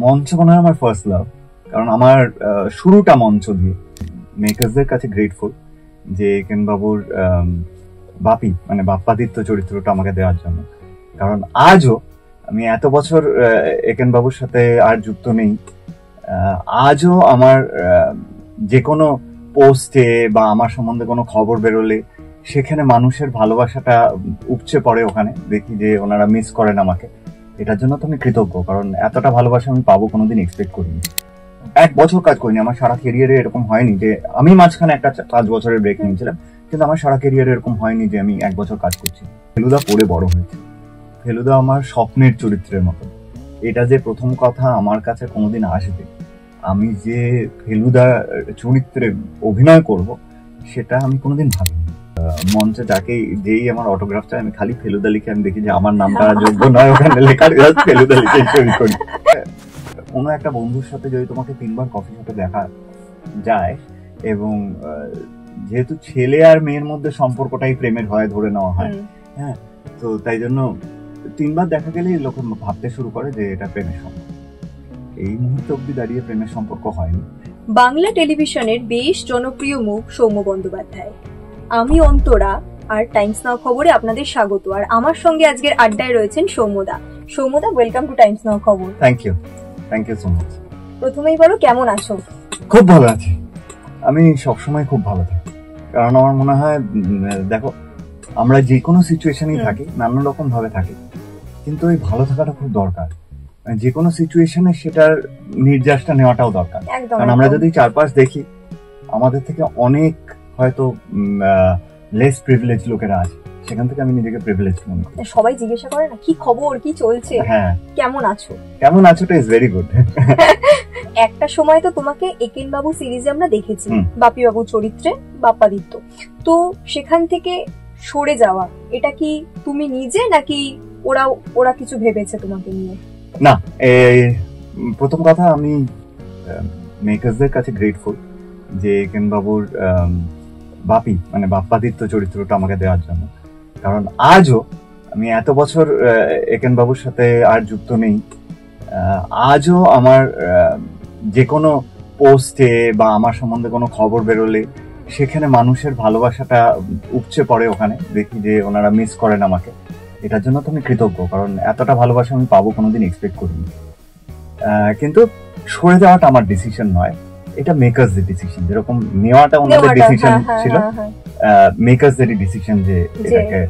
মঞ্চ মনে হয় আমার ফার্স্ট লাভ, কারণ আমার শুরুটা মঞ্চ দিয়ে। মেকার্সদের কাছে গ্রেটফুল যে একেন বাবুর বাপি মানে বাপ্পাদিত্য চরিত্রটা আমাকে দেওয়ার জন্য। কারণ আজও আমি এত বছর একেন বাবুর সাথে আর যুক্ত নেই, আজও আমার যে কোনো পোস্টে বা আমার সম্বন্ধে কোনো খবর বেরোলে সেখানে মানুষের ভালোবাসাটা উপচে পড়ে। ওখানে দেখি যে ওনারা মিস করেন আমাকে, এটার জন্য তো আমি কৃতজ্ঞ, কারণ এতটা ভালোবাসা আমি পাবো কোনোদিন এক্সপেক্ট করিনি। 1 বছর কাজ করিনি, আমার সারা ক্যারিয়ারে এরকম হয়নি যে আমি মাঝখানে একটা 5 বছরের ব্রেক নিয়েছিলাম, কিন্তু আমার সারা ক্যারিয়ারে এরকম হয়নি যে আমি 1 বছর কাজ করছি। ফেলুদা পড়ে বড় হয়েছে, ফেলুদা আমার স্বপ্নের চরিত্রের মতো। এটা যে প্রথম কথা আমার কাছে কোনোদিন আসবে, আমি যে ফেলুদা চরিত্রে অভিনয় করব সেটা আমি কোনোদিন ভাবিনি। মঞ্চে যাকে যেই আমার অটোগ্রাফ চাই আমি খালি ফেলুদা লিখে আমি দেখি যে আমার নামটা যোগ্য নয়, ওখানে লেখা ফেলুদা লিখে সই করি। কোনো একটা বন্ধুর সাথে যদি তোমাকে 3 বার কফি শপে দেখা যায়, এবং যেহেতু ছেলে আর মেয়ের মধ্যে সম্পর্কটাই প্রেমের হয় ধরে নেওয়া হয়, হ্যাঁ, তো তাই জন্য 3 বার দেখা গেলেই লোক ভাবতে শুরু করে যে এটা প্রেমের সম্পর্ক। এই মুহূর্তে অব্দি দাঁড়িয়ে প্রেমের সম্পর্ক হয়নি। বাংলা টেলিভিশনের বেশ জনপ্রিয় মুখ সৌম্য বন্দ্যোপাধ্যায়। আমি অন্তরা, আর টাইমস নাও খবরে আপনাদের স্বাগত। আর আমার সঙ্গে আজকের আড্ডায় রয়েছেন সৌম্যদা। সৌম্যদা, ওয়েলকাম টু টাইমস নাও খবর। Thank you so much. প্রথমেই বলো, কেমন আছো? খুব ভালো আছি, আমি সবসময় খুব ভালো থাকি, কারণ আমার মনে হয় দেখো আমরা যে কোনো সিচুয়েশনেই থাকি, নানান রকম ভাবে থাকি, কিন্তু এই ভালো থাকাটা খুব দরকার। যে কোনো সিচুয়েশনে সেটার নির্যাসটা নেওয়াটাও দরকার। কারণ আমরা যদি চারপাশ দেখি, আমাদের থেকে অনেক হয়তো লেস প্রিভিলেজ লোকেরা আছে, সেখান থেকে আমি নিজেকে প্রিভিলেজ মনে করি। সবাই জিজ্ঞাসা করে না কি খবর, কি চলছে, হ্যাঁ কেমন আছো, কেমন আছোটা ইজ ভেরি গুড। একটা সময় তো তোমাকে একেন বাবু সিরিজে আমরা দেখেছি বাপি বাবু চরিত্রে বাপ্পাদিত্য, তো সেখান থেকে সরে যাওয়া এটা কি তুমি নিজে নাকি ওরা কিছু ভেবেছে তোমাকে নিয়ে? না, প্রথম কথা আমি মেকার্সদের কাছে গ্রেটফুল যে একেন বাবুর বাপি মানে বাপ্পাদিত্য চরিত্রটা আমাকে দেওয়ার জন্য। কারণ আজও আমি এত বছর একেন বাবুর সাথে আর যুক্ত নেই, আজও আমার যে কোনো পোস্টে বা আমার সম্বন্ধে কোনো খবর বেরোলে সেখানে মানুষের ভালোবাসাটা উপচে পড়ে। ওখানে দেখি যে ওনারা মিস করেন আমাকে, এটার জন্য তো আমি কৃতজ্ঞ, কারণ এতটা ভালোবাসা আমি পাবো কোনোদিন এক্সপেক্ট করিনি। কিন্তু সরে যাওয়াটা আমার ডিসিশন নয়, এটা মেকার্সদের ডিসিশন। যেরকম নেওয়াটা ওনাদের ডিসিশন ছিল, মেকার্সদেরই ডিসিশন যে এটাকে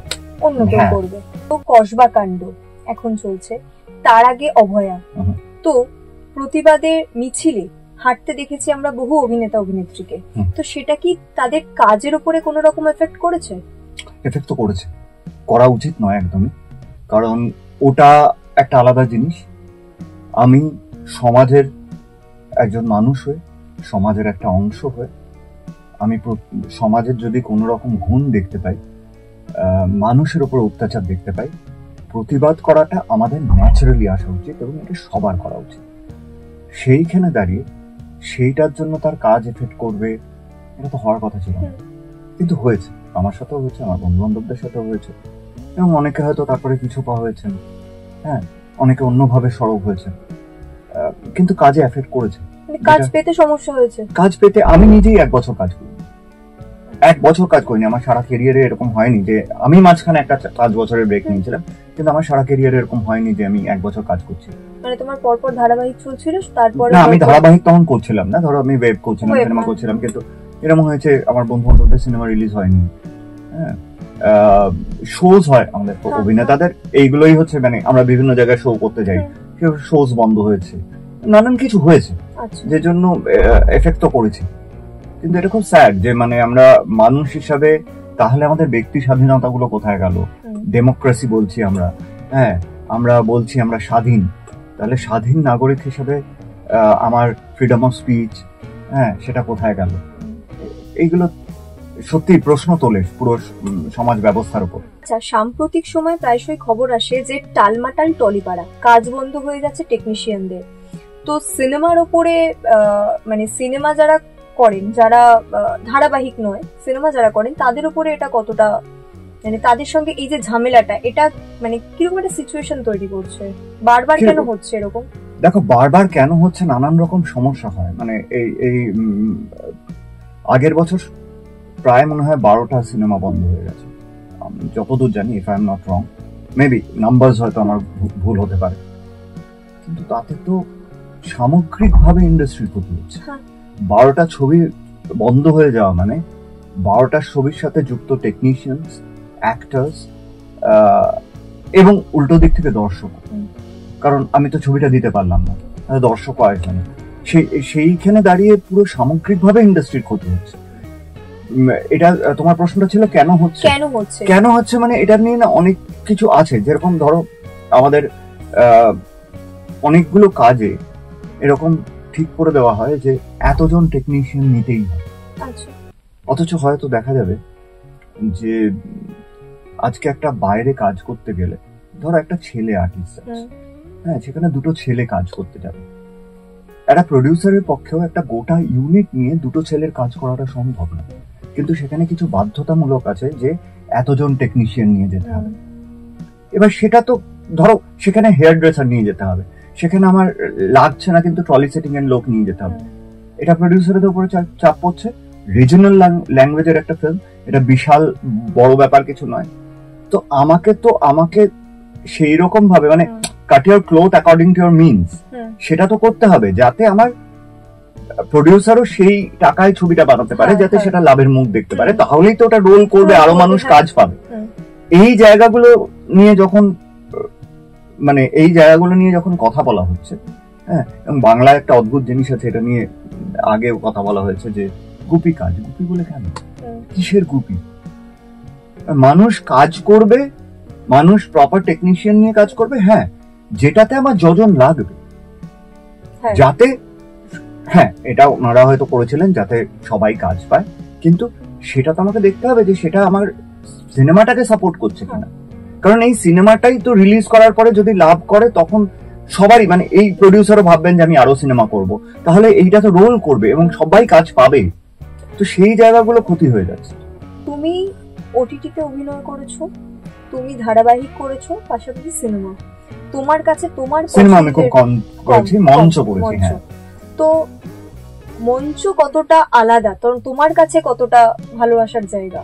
অন্য কেউ করবে। তো কসবা কাণ্ড এখন চলছে, তার আগে অভয়া, তো প্রতিবাদের মিছিলে হাঁটতে দেখেছি আমরা বহু অভিনেতা অভিনেত্রীকে, তো সেটা কি তাদের কাজের উপরে কোনো রকম এফেক্ট করেছে? এফেক্ট তো করেছে, করা উচিত নয় একদমই, কারণ ওটা একটা আলাদা জিনিস। আমি সমাজের একজন মানুষ হয়ে, সমাজের একটা অংশ হয়ে, আমি সমাজের যদি কোনো রকম গুণ দেখতে পাই, মানুষের উপর অত্যাচার দেখতে পাই, প্রতিবাদ করাটা আমাদের ন্যাচারালি আসা উচিত এবং এটা সবার করা উচিত। সেইখানে দাঁড়িয়ে সেইটার জন্য তার কাজ এফেক্ট করবে, এটা তো হওয়ার কথা ছিল না, কিন্তু হয়েছে। আমার সাথেও হয়েছে, আমার বন্ধু বান্ধবদের সাথেও হয়েছে, এবং অনেকে হয়তো তারপরে কিছু পাওয়া হয়েছেন, হ্যাঁ, অনেকে অন্যভাবে সরব হয়েছে, কিন্তু কাজে এফেক্ট করেছে। কাজ পেতে সমস্যা হয়েছে? কাজ পেতে আমি নিজেই 1 বছর কাজ করি, 1 বছর কাজ করিনি। আমার সারা ক্যারিয়ারে এরকম হয়নি যে আমি মাঝখানে একটা 5 বছরের ব্রেক নিয়েছিলাম, কিন্তু আমার সারা ক্যারিয়ারে এরকম হয়নি যে আমি 1 বছর কাজ করছি। মানে তোমার পরপর ধারাবাহিক চলছিল, তারপরে? না, আমি ধারাবাহিক তখন করছিলাম না, ধরো আমি ওয়েব করছিলাম, সিনেমা করছিলাম, কিন্তু এরকম হয়েছে আমার বন্ধু বান্ধবদের সিনেমা রিলিজ হয়নি, হ্যাঁ, শোজ হয় আমাদের অভিনেতাদের, এইগুলোই হচ্ছে মানে আমরা বিভিন্ন জায়গায় শো করতে যাই, শোজ বন্ধ হয়েছে, নানান কিছু হয়েছে, যে জন্য এফেক্ট তো করেছে। কিন্তু এটা খুব স্যাড যে মানে আমরা মানুষ হিসাবে তাহলে আমাদের ব্যক্তি স্বাধীনতা গুলো কোথায় গেল? ডেমোক্রেসি বলছি আমরা, হ্যাঁ, আমরা বলছি আমরা স্বাধীন, তাহলে স্বাধীন নাগরিক হিসাবে আমার ফ্রিডম অফ স্পিচ, হ্যাঁ, সেটা কোথায় গেল? এইগুলো সত্যি প্রশ্ন তোলে পুরো সমাজ ব্যবস্থার উপর। আচ্ছা, সাম্প্রতিক সময় প্রায়শই খবর আসে যে টালমাটাল টলিপাড়া, কাজ বন্ধ হয়ে যাচ্ছে টেকনিশিয়ানদের। তো সিনেমার উপরে মানে সিনেমা যারা করেন, যারা ধারাবাহিক নয়, সিনেমা যারা করেন, তাদের উপরে এটা কতটা, মানে তাদের সঙ্গে এই যে ঝামেলাটা, এটা মানে কিরকম একটা সিচুয়েশন তৈরি করছে? বারবার কেন হচ্ছে এরকম? দেখো বারবার কেন হচ্ছে, নানান রকম সমস্যা হয়। মানে এই এই আগের বছর প্রায় মনে হয় 12টা সিনেমা বন্ধ হয়ে গেছে, আমি যতদূর জানি, if I am not wrong, maybe numbers হয়তো আমার ভুল হতে পারে, কিন্তু তাতে তো সামগ্রিকভাবে ইন্ডাস্ট্রির ক্ষতি হচ্ছে। 12টা ছবি বন্ধ হয়ে যাওয়া মানে 12টা ছবির সাথে যুক্ত টেকনিশিয়ানস, অ্যাক্টার্স এবং উল্টো দিক থেকে দর্শক, কারণ আমি তো ছবিটা দিতে পারলাম না, দর্শক আসবে, সেইখানে দাঁড়িয়ে পুরো সামগ্রিকভাবে ইন্ডাস্ট্রির ক্ষতি হচ্ছে। এটা তোমার প্রশ্নটা ছিল কেন হচ্ছে মানে এটা নিয়ে না অনেক কিছু আছে। যেরকম ধরো আমাদের অনেকগুলো কাজে এরকম ঠিক করে দেওয়া হয় যে এতজন টেকনিশিয়ান নিতেই হয়, অথচ হয়তো দেখা যাবে যে আজকে একটা বাইরে কাজ করতে গেলে, ধরো একটা ছেলে আর্টিস্ট আছে, হ্যাঁ, সেখানে দুটো ছেলে কাজ করতে যাবে, একটা প্রডিউসারের পক্ষেও একটা গোটা ইউনিট নিয়ে দুটো ছেলের কাজ করাটা সম্ভব না, কিন্তু সেখানে কিছু বাধ্যতামূলক আছে যে এতজন টেকনিশিয়ান নিয়ে যেতে হবে। এবার সেটা তো ধরো সেখানে হেয়ার ড্রেসার নিয়ে যেতে হবে, সেখানে আমার লাগছে না কিন্তু ট্রলি সেটিং এর লোক নিয়ে যেতে হবে। এটা প্রডিউসারের উপরে চাপ পড়ছে। রিজনাল ল্যাঙ্গুয়েজের একটা ফিল্ম, এটা বিশাল বড় ব্যাপার কিছু নয়। তো আমাকে সেই রকম ভাবে মানে cut your cloth according to your means, সেটা তো করতে হবে যাতে আমার প্রডিউসারও সেই টাকায় ছবিটা বানাতে পারে, যাতে সেটা লাভের মুখ দেখতে পারে, তাহলেই তো ওটা রোল করবে, আরো মানুষ কাজ পাবে। এই জায়গাগুলো নিয়ে যখন কথা বলা হচ্ছে, হ্যাঁ, এবং বাংলায় একটা অদ্ভুত জিনিস আছে, এটা নিয়ে আগেও কথা বলা হয়েছে যে গুপি কাজ, গুপি বলে কেন, কিসের গুপি? মানুষ কাজ করবে, মানুষ প্রপার টেকনিশিয়ান নিয়ে কাজ করবে, হ্যাঁ, যেটাতে আমার যজন লাগবে, যাতে, হ্যাঁ, এটা ওনারা হয়তো করেছিলেন যাতে সবাই কাজ পায়, কিন্তু সেটা তো আমাকে দেখতে হবে যে সেটা আমার সিনেমাটাকে সাপোর্ট করছে কিনা। কারণ এই সিনেমাটাই তো রিলিজ করার পরে যদি লাভ করে, তখন সবারই, মানে এই প্রডিউসারও ভাববেন যে আমি আরো সিনেমা করব, তাহলে এইটা তো রোল করবে এবং সবাই কাজ পাবে। তো সেই জায়গাগুলো ক্ষতি হয়ে যাচ্ছে। তুমি ওটিটিতে অভিনয় করেছো, তুমি ধারাবাহিক করেছো, পাশাপাশি সিনেমা, তোমার কাছে তোমার সিনেমা আমি খুব কম করেছি, মঞ্চ করেছি। হ্যাঁ, তো মঞ্চ কতটা আলাদা, তোমার কাছে কতটা ভালোবাসার জায়গা?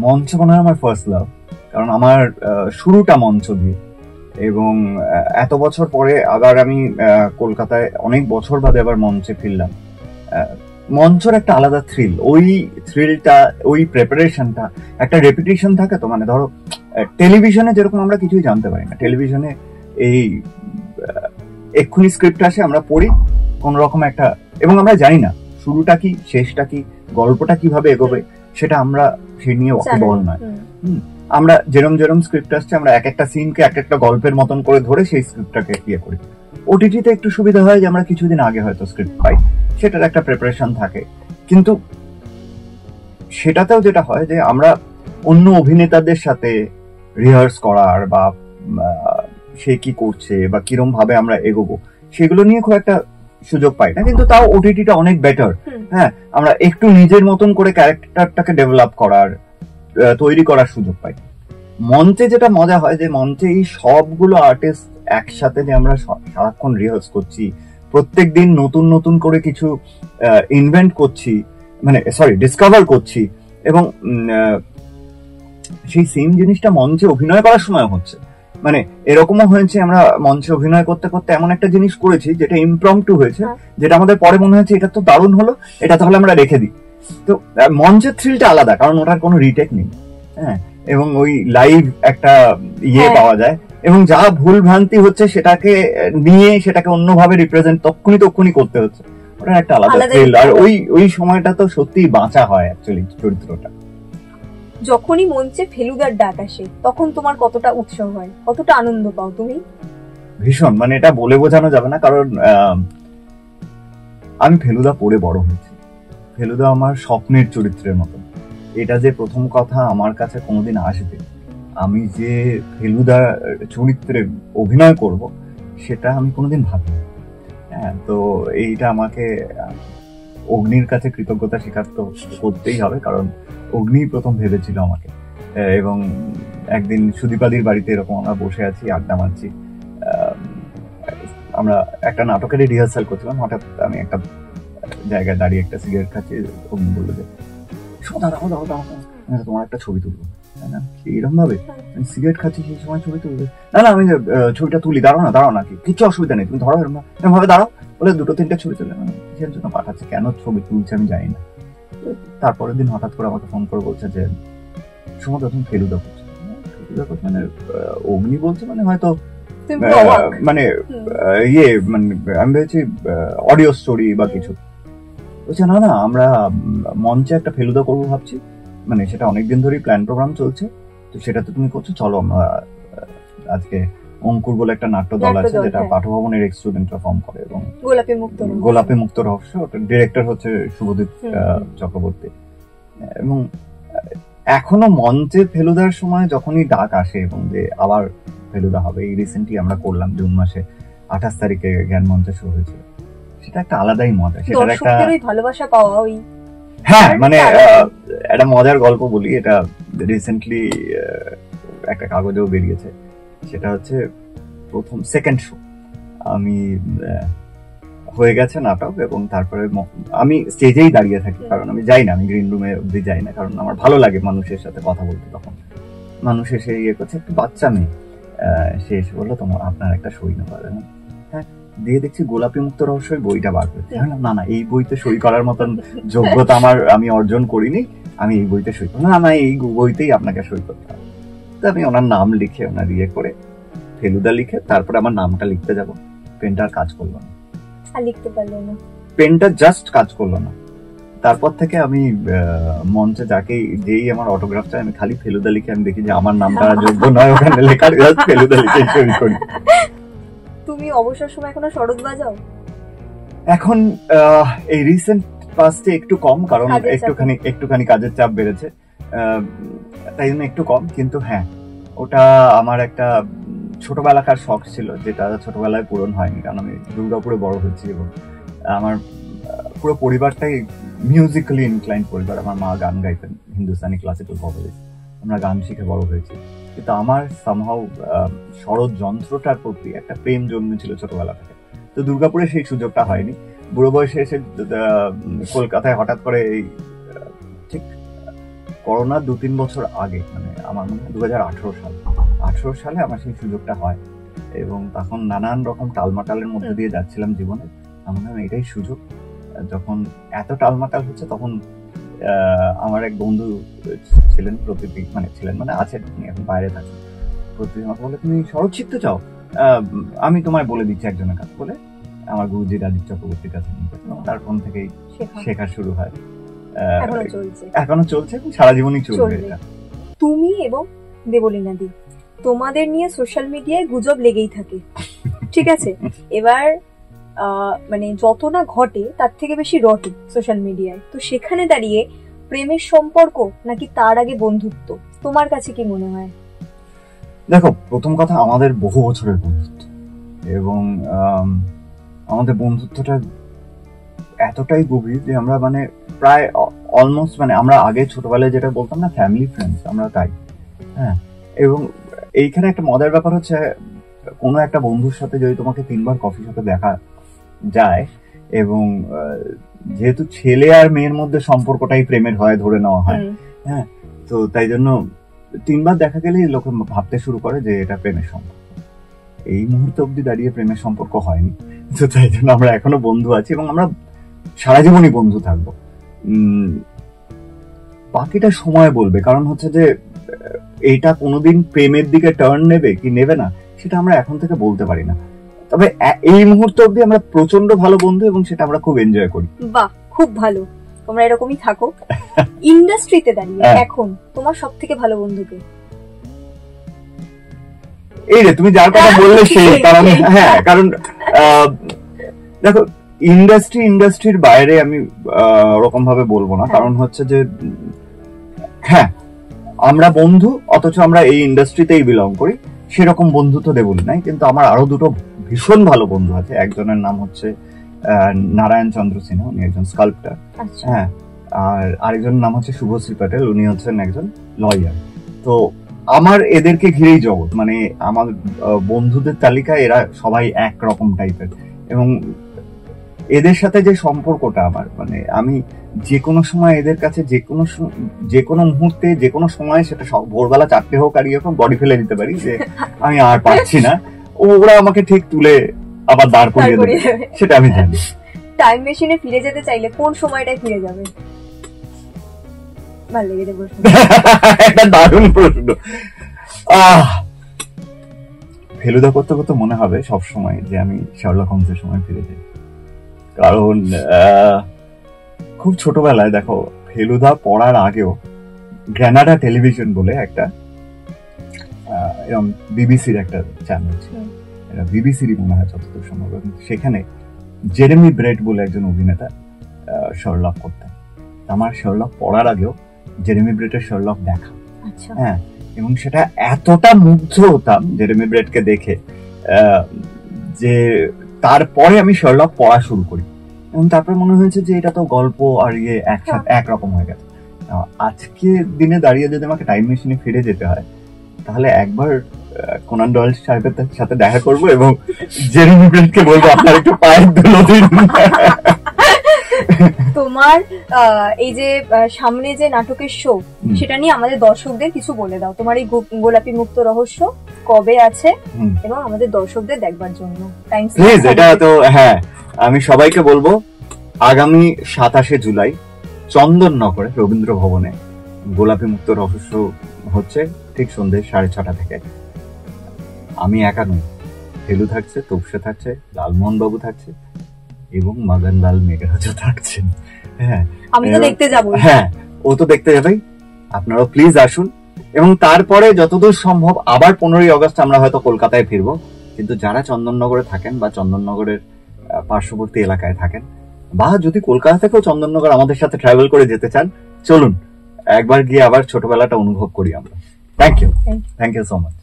মঞ্চ মনে হয় আমার ফার্স্ট লাভ, কারণ আমার শুরুটা মঞ্চ দিয়ে, এবং এত বছর পরে আবার আমি কলকাতায় অনেক বছর বাদে আবার মঞ্চে ফিরলাম। মঞ্চের একটা আলাদা থ্রিল, ওই থ্রিলটা, ওই প্রিপারেশনটা, একটা রেপিটেশন থাকে। তো মানে ধরো টেলিভিশনে যেরকম আমরা কিছুই জানতে পারি না, টেলিভিশনে এই এক্ষুনি স্ক্রিপ্ট আসে, আমরা পড়ি কোন রকম একটা, এবং আমরা জানি না শুরুটা কি, শেষটা কি, গল্পটা কিভাবে এগোবে, সেটা আমরা সেই নিয়ে ওয়াকিবহল নয়। আমরা যেরম স্ক্রিপ্ট আসছে, আমরা এক একটা সিনকে এক একটা গল্পের মতন করে ধরে সেই স্ক্রিপ্টটাকে ইয়ে করি। ওটিটিতে একটু সুবিধা হয় যে আমরা কিছুদিন আগে হয়তো স্ক্রিপ্ট পাই, সেটার একটা প্রিপারেশন থাকে, কিন্তু সেটাতেও যেটা হয় যে আমরা অন্য অভিনেতাদের সাথে রিহার্স করার বা সে কি করছে বা কিরম ভাবে আমরা এগোবো, সেগুলো নিয়ে খুব একটা সুযোগ পাই না। কিন্তু তাও ওটিটিটা অনেক বেটার। হ্যাঁ, আমরা একটু নিজের মতন করে ক্যারেক্টারটাকে ডেভেলপ করার, তৈরি করার সুযোগ পাই। মঞ্চে যেটা মজা হয় যে মঞ্চে এই সবগুলো আর্টিস্ট একসাথে যে আমরা সারাক্ষণ রিহার্স করছি, প্রত্যেকদিন নতুন নতুন করে কিছু ইনভেন্ট করছি, মানে ডিসকভার করছি, এবং সেই সেম জিনিসটা মঞ্চে অভিনয় করার সময় হচ্ছে। মানে এরকমও হয়েছে আমরা মঞ্চে অভিনয় করতে করতে এমন একটা জিনিস করেছি যেটা ইমপ্রম্পটু হয়েছে, যেটা আমাদের পরে মনে হয়েছে এটা তো দারুণ হলো, এটা তাহলে আমরা রেখে দিই। তো মঞ্চের থ্রিলটা আলাদা, কারণ ওটার কোনো রিটেক নেই, হ্যাঁ, এবং ওই লাইভ একটা ইয়ে পাওয়া যায়, এবং যা ভুল ভ্রান্তি হচ্ছে সেটাকে নিয়ে সেটাকে অন্যভাবে রিপ্রেজেন্ট তক্ষুনি করতে হচ্ছে, ওটার একটা আলাদা থ্রিল। আর ওই সময়টা তো সত্যিই বাঁচা হয় অ্যাকচুয়ালি চরিত্রটা। যখনই মঞ্চে ফেলুদার ডাক আসে, তখন তোমার কতটা উৎসাহ হয়, কতটা আনন্দ পাও তুমি? ভীষণ, মানে এটা বলে বোঝানো যাবে না, কারণ আমি ফেলুদা পড়ে বড় হয়েছি। ফেলুদা আমার স্বপ্নের চরিত্রের মতো। এটা যে প্রথম কথা আমার কাছে কোনোদিন আসবে, আমি যে ফেলুদা চরিত্রে অভিনয় করব, সেটা আমি কোনোদিন ভাবিনি। হ্যাঁ, তো এইটা আমাকে অগ্নির কাছে কৃতজ্ঞতা স্বীকার তো করতেই হবে, কারণ অগ্নি প্রথম ভেবেছিল আমাকে। এবং একদিন সুদীপাদির বাড়িতে এরকম আমরা বসে আছি, আড্ডা মারছি, আমরা একটা নাটকেরই রিহার্সাল করছিলাম, হঠাৎ আমি একটা জায়গায় দাঁড়িয়ে একটা সিগারেট খাচ্ছি, অমনি বললো যে দাঁড়াও দাঁড়াও দাঁড়াও, তোমার একটা ছবি তুলবো। এরকম ভাবে আমি সিগারেট খাচ্ছি, সেই সময় ছবি তুলবে? না না, আমি ছবিটা তুলি, দাঁড়াও না কিছু অসুবিধা নেই, তুমি ধরো এরকম ভাবে দাঁড়াও বলে 2-3টা ছবি তুলে কিসের জন্য পাঠাচ্ছে, কেন ছবি তুলছে আমি জানি না। তারপরের দিন হঠাৎ করে আমাকে ফোন করে বলছে যে সুমন্ত তুমি ফেলুদা করছো। মানে অগ্নি বলছে, মানে হয়তো মানে ইয়ে, মানে আমি ভেবেছি অডিও স্টোরি বা কিছু। বলছে না না, আমরা মঞ্চে একটা ফেলুদা করবো ভাবছি, মানে সেটা অনেকদিন ধরেই প্ল্যান প্রোগ্রাম চলছে, তো সেটা তো তুমি করছো, চলো আমরা আজকে অঙ্কুর বলে একটা নাট্য দল আছে যেটা পাঠভবনের এক্স স্টুডেন্টরা ফর্ম করে, এবং গোলাপি মুক্ত রহস্য, ওটা ডিরেক্টর হচ্ছে শুভদীপ চক্রবর্তী। এবং এখনো মঞ্চে ফেলুদার সময় যখনই ডাক আসে এবং যে আবার ফেলুদা হবে, এই রিসেন্টলি আমরা করলাম জুন মাসে 28 তারিখে জ্ঞান মঞ্চে শো হয়েছিল, সেটা একটা আলাদাই মজা, সেটার একটা ভালোবাসা পাওয়া। ওই হ্যাঁ, মানে একটা মজার গল্প বলি, এটা রিসেন্টলি একটা কাগজেও বেরিয়েছে। সেটা হচ্ছে প্রথম সেকেন্ড শো আমি হয়ে গেছে নাটক, এবং তারপরে আমি স্টেজেই দাঁড়িয়ে থাকি, কারণ আমি যাই না, আমি গ্রিন রুমে অব্দি যাই না, কারণ আমার ভালো লাগে মানুষের সাথে কথা বলতে। তখন মানুষ এসে ইয়ে করছে, একটু বাচ্চা মেয়ে, সে এসে বললো তোমার আপনার একটা সই না পারে না। হ্যাঁ, দিয়ে দেখছি গোলাপি মুক্ত রহস্য বইটা বার করছে। না না, এই বইতে সই করার মতন যোগ্যতা আমি অর্জন করিনি, আমি এই বইতে সই করবো না, এই বইতেই আপনাকে সই করতে হবে। তো আমি ওনার নাম লিখে, ওনার ইয়ে করে ফেলুদা লিখে, তারপরে আমার নামটা লিখতে যাব, পেনটা আর কাজ করলো না, লিখতে পারলো না, পেনটা জাস্ট কাজ করলো না। তারপর থেকে আমি মঞ্চে যেই আমার অটোগ্রাফ চাই, আমি খালি ফেলুদা লিখে, আমি দেখি যে আমার নামটা যোগ্য নয় ওখানে লেখার, জাস্ট ফেলুদা লিখে সই করি। তুমি অবসর সময় এখনো শরৎ বাজাও? এখন এই রিসেন্ট পাস্টে একটু কম, কারণ একটুখানি কাজের চাপ বেড়েছে, তাই জন্য একটু কম। কিন্তু হ্যাঁ, ওটা আমার একটা ছোটবেলাকার শখ ছিল, যেটা ছোটবেলায় পূরণ হয়নি, কারণ আমি দুর্গাপুরে বড় হয়েছি এবং আমার পুরো পরিবারটাই মিউজিক্যালি ইনক্লাইন পরিবার। আমার মা গান গাইতেন, হিন্দুস্তানি ক্লাসিক্যাল ভোকালিস্ট, আমরা গান শিখে বড় হয়েছি। কিন্তু আমার সামহাউ শরৎ যন্ত্রটার প্রতি একটা প্রেম জন্মেছিল ছোটবেলা থেকে, তো দুর্গাপুরে সেই সুযোগটা হয়নি। বুড়ো বয়সে এসে কলকাতায় হঠাৎ করে এই ঠিক করোনার 2-3 বছর আগে, মানে আমার মনে হয় 2018 সালে আমার সেই সুযোগটা হয়, এবং তখন নানান রকম টালমাটালের মধ্যে দিয়ে যাচ্ছিলাম জীবনে। আমার মনে হয় এটাই সুযোগ। যখন এত টালমাটাল হচ্ছে, তখন আমার এক বন্ধু ছিলেন, মানে আছেন, এখন বাইরে থাকেন। প্রতিদিন আমাকে বলে, তুমি শরৎ শিখতে চাও, আমি তোমায় বলে দিচ্ছি একজনের কাছে, বলে আমার গুরুজি রাজীব চক্রবর্তীর কাছে নিয়ে গেছে, তার ফোন থেকেই শেখা শুরু হয়। এখনো চলছে এবং সারা জীবনই চলবে এটা। তুমি এবং দেবলীনা দি, তোমাদের নিয়ে সোশ্যাল মিডিয়ায় গুজব লেগেই থাকে, ঠিক আছে? এবার মানে যত না ঘটে তার থেকে বেশি রটে সোশ্যাল মিডিয়ায়, তো সেখানে দাঁড়িয়ে প্রেমের সম্পর্ক নাকি তার আগে বন্ধুত্ব, তোমার কাছে কি মনে হয়? দেখো, প্রথম কথা, আমাদের বহু বছরের বন্ধুত্ব, এবং আমাদের বন্ধুত্বটা এতটাই গভীর যে আমরা মানে প্রায় অলমোস্ট, মানে আমরা আগে ছোটবেলায় যেটা বলতাম না, ফ্যামিলি ফ্রেন্ডস, আমরা তাই। হ্যাঁ, এবং এইখানে একটা মজার ব্যাপার হচ্ছে, কোনো একটা বন্ধুর সাথে যদি তোমাকে 3বার কফি শপে দেখা যায়, এবং যেহেতু ছেলে আর মেয়ের মধ্যে সম্পর্কটাই প্রেমের হয় ধরে নেওয়া হয়, হ্যাঁ, তো তাই জন্য 3বার দেখা গেলেই লোকে ভাবতে শুরু করে যে এটা প্রেমের সম্পর্ক। এই মুহূর্তে অব্দি দাঁড়িয়ে প্রেমের সম্পর্ক হয়নি, তো তাই জন্য আমরা এখনো বন্ধু আছি, এবং আমরা সারা জীবনই বন্ধু থাকবো। বাকিটা সময় বলবে, কারণ হচ্ছে যে এইটা কোনোদিন প্রেমের দিকে টার্ন নেবে কি নেবে না, সেটা আমরা এখন থেকে বলতে পারি না। তবে এই মুহূর্ত অব্দি আমরা প্রচন্ড ভালো বন্ধু, এবং সেটা আমরা খুব এনজয় করি। বাহ, খুব ভালো, তোমরা এরকমই থাকো। ইন্ডাস্ট্রিতে দাঁড়িয়ে এখন তোমার সব থেকে ভালো বন্ধুকে? এই রে, তুমি যার কথা বললে সেই, কারণ হ্যাঁ, কারণ দেখো, ইন্ডাস্ট্রির বাইরে আমি ওরকম ভাবে বলবো না, কারণ হচ্ছে যে হ্যাঁ, আমরা বন্ধু, অথচ আমরা এই ইন্ডাস্ট্রিতেই বিলং করি, সেরকম বন্ধু তো দেবলি নাই। কিন্তু আমার আরো দুটো ভীষণ ভালো বন্ধু আছে। একজনের নাম হচ্ছে নারায়ণ চন্দ্র সিনহা, উনি একজন স্কাল্পটার, হ্যাঁ, আর আরেকজনের নাম হচ্ছে শুভশ্রী প্যাটেল, উনি হচ্ছেন একজন লয়ার। তো আমার এদেরকে ঘিরেই জগৎ, মানে আমার বন্ধুদের তালিকায় এরা সবাই একরকম টাইপের, এবং এদের সাথে যে সম্পর্কটা আমার, মানে আমি যে কোনো সময় এদের কাছে যে কোনো মুহূর্তে যে কোনো সময়, সেটা ভোরবেলা 4টে হোক আর হোক, বডি ফেলে দিতে পারি যে আমি আর পারছি না, ওরা আমাকে ঠিক তুলে আবার দাঁড় করিয়ে দেবে, সেটা আমি জানি। টাইম মেশিনে ফিরে যেতে চাইলে কোন সময়টায় ফিরে যাবে? ভালো লেগেছে প্রশ্ন, একটা দারুণ প্রশ্ন। ফেলুদা করতে করতে মনে হবে সবসময় যে আমি শার্লক হোমসের সময় ফিরে যাই, কারণ খুব ছোটবেলায় দেখো, ফেলুদা পড়ার আগেও গ্রানাডা টেলিভিশন বলে একটা এরকম বিবিসির একটা চ্যানেল ছিল, বিবিসিরই মনে হয় যতদূর সম্ভব, সেখানে জেরেমি ব্রেট বলে একজন অভিনেতা শার্লক করতেন। আমার শার্লক পড়ার আগেও জেরেমি ব্রেটের শার্লক দেখা, হ্যাঁ, এবং সেটা এতটা মুগ্ধ হতাম জেরেমি ব্রেটকে দেখে যে তারপরে আমি শার্লক পড়া শুরু করি, এবং তারপরে মনে হয়েছে যে এটা তো গল্প আর একসাথে একরকম হয়ে গেছে। আজকে দিনে দাঁড়িয়ে যদি আমাকে টাইম মেশিনে ফিরে যেতে হয়, তাহলে একবার কোনান ডয়েল সাহেবের সাথে দেখা করব এবং জেরেমি ব্রেটকে বলবো আপনার একটু পায়ের ধুলো দিন। তোমার এই যে সামনে যে নাটকের শো, সেটা নিয়ে আমাদের দর্শকদের কিছু বলে দাও। তোমার এই গোলাপি মুক্ত রহস্য কবে আছে এবং আমাদের দর্শকদের দেখবার জন্য প্লিজ এটা তো, হ্যাঁ, আমি সবাইকে বলবো আগামী 27শে জুলাই চন্দননগরে রবীন্দ্র ভবনে গোলাপি মুক্ত রহস্য হচ্ছে, ঠিক সন্ধ্যে 6:30 থেকে। আমি একা নই, ফেলু থাকছে, তপসে থাকছে, লালমোহন বাবু থাকছে এবং মদনলাল মেঘরাজও থাকছেন। হ্যাঁ, আমি তো দেখতে যাবো। হ্যাঁ, ও তো দেখতে যাবেই, আপনারাও প্লিজ আসুন। এবং তারপরে যতদূর সম্ভব আবার 15ই আগস্ট আমরা হয়তো কলকাতায় ফিরবো, কিন্তু যারা চন্দননগরে থাকেন বা চন্দননগরের পার্শ্ববর্তী এলাকায় থাকেন, বা যদি কলকাতা থেকেও চন্দননগর আমাদের সাথে ট্রাভেল করে যেতে চান, চলুন একবার গিয়ে আবার ছোটবেলাটা অনুভব করি আমরা। Thank you so much.